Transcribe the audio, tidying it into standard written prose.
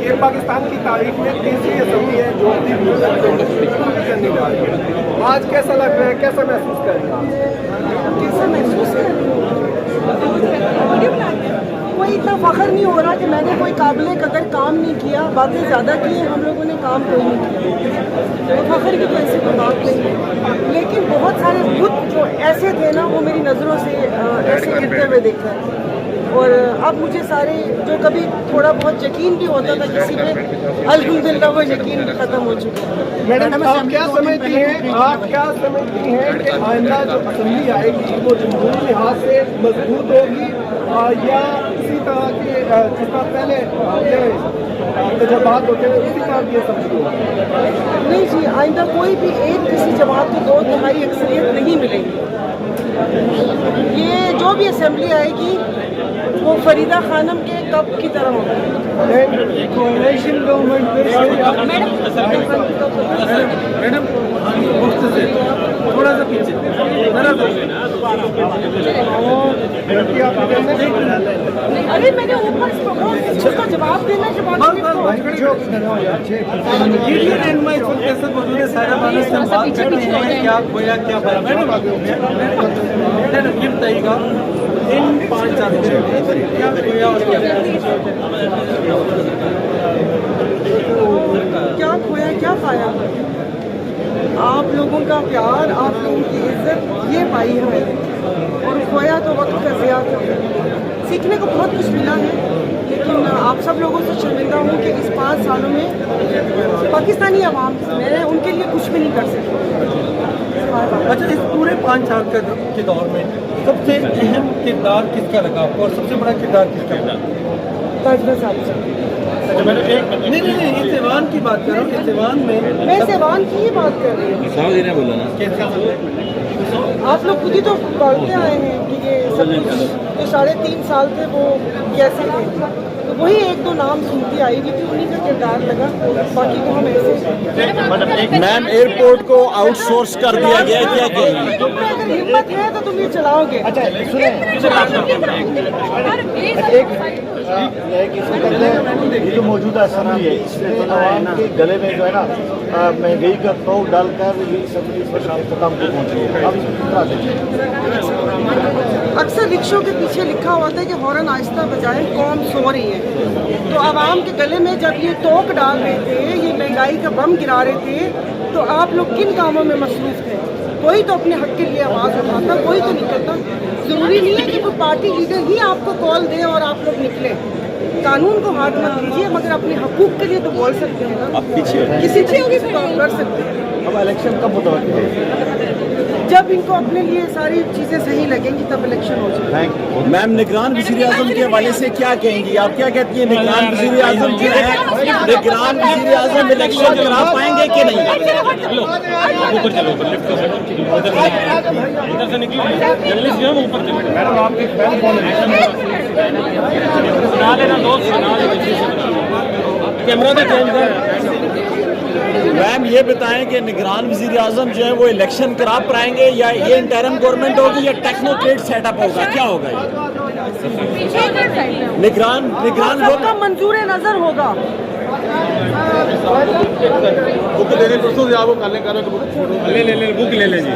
ये पाकिस्तान की तारीख में तीसरी असेंबली है जो करने जा रही है। आज कैसा लग रहा है, कैसा महसूस कर रहे हैं? कैसा महसूस कर रही हूँ? कोई इतना फख्र नहीं हो रहा कि मैंने कोई काबिल कदर काम नहीं किया, बातें ज़्यादा की हैं, हम लोगों ने काम कोई नहीं किया, तो फख्र की तो ऐसी कोई बात नहीं है। लेकिन बहुत सारे बुत जो ऐसे थे ना, वो मेरी नज़रों से ऐसे गिरते हुए देखा है। और अब मुझे सारे जो कभी थोड़ा बहुत यकीन भी होता था किसी पे, अल्हम्दुलिल्लाह वो यकीन भी ख़त्म हो चुका है। मैडम आप क्या समझती हैं कि आइंदा जो असेंबली आएगी वो जमहूरी लिहाज से मजबूत होगी या इसी तरह की जिस तरह पहले तजर्बात होते हैं उसी तरह की असेंबली होगी? नहीं जी, आइंदा कोई भी एक किसी जमात को 2/3 अक्सरियत नहीं मिलेगी। ये जो भी असेंबली आएगी वो फरीदा खानम के कप की तरह होगी। कोalition गवर्नमेंट मैडम थोड़ा सा पीछे अरे मैंने ऊपर उसका जवाब देना के बाद क्या खोया क्या बताइएगा इन 5-4 क्या खोया और क्या खोया क्या पाया? आप लोगों का प्यार, आप लोगों की इज्जत, ये पाई है मैंने। और खोया तो वक्त का ज़िया था। सीखने को बहुत कुछ मिला है, लेकिन आप सब लोगों से शर्मिंदा हूँ कि इस 5 सालों में पाकिस्तानी अवाम मैं उनके लिए कुछ भी नहीं कर सकती। अच्छा, इस पूरे 5 साल के दौर में सबसे अहम किरदार किसका लगा आपको और सबसे बड़ा किरदार किसका लगा? ताजमहल साहब से। नहीं, इस्तेवान की बात कर रहा हूँ। इस्तेवान में मैं सेवान की ही बात कर रही हूँ। बोला ना आप लोग खुद ही तो पढ़ते आए हैं कि ये सब कुछ जो 3.5 साल थे वो कैसे थे, तो वही 1-2 नाम सुनती आई हुई थी, उन्हीं का किरदार लगा। बाकी तो हम ऐसे मैम एयरपोर्ट को आउटसोर्स कर दिया गया है, क्या कहेंगे? तुम में अगर हिम्मत है तो तुम ये चलाओगे। अच्छा सुने ये जो मौजूदा असेंबली है इसमें तो आवाम के गले में जो है ना महंगाई का खौफ डालकर ये असेंबली इस वक्त इख्तिताम को पहुँची है। अब इसको कितना देखें? अक्सर रिक्शों के पीछे लिखा होता है कि हॉर्न आहिस्ता बजाएं, कौम सो रही है। तो आवाम के गले में जब ये टोक डाल रहे थे, ये महंगाई का बम गिरा रहे थे, तो आप लोग किन कामों में मसरूफ थे? कोई तो अपने हक के लिए आवाज़ उठाता, कोई तो निकलता। ज़रूरी नहीं है कि कोई पार्टी लीडर ही आपको कॉल दे और आप लोग निकले। कानून को हाथ मत लीजिए, मगर अपने हकूक़ के लिए तो बोल सकते हैं ना। किसी चीज़ की कर सकते हैं। अब इलेक्शन कब मुतवक्किल है? जब इनको अपने लिए सारी चीज़ें सही लगेंगी तब इलेक्शन हो जाएगा। मैम निगरान वज़ीर आज़म के हवाले से क्या कहेंगी आप? क्या कहती हैं निगरान वज़ीर आज़म जो है, निगरान वज़ीर आज़म इलेक्शन करा पाएंगे कि नहीं? मैडम आपके मैम ये बताएं कि निगरान वज़ीर आज़म जो है वो इलेक्शन करा पाएंगे या ये इंटरिम गवर्नमेंट होगी या टेक्नोक्रेट सेटअप होगा, क्या होगा ये? निगरान सबका मंजूर नजर होगा। बुक दे दे दोस्तों, आप वो कर ले बुक ले ले जी।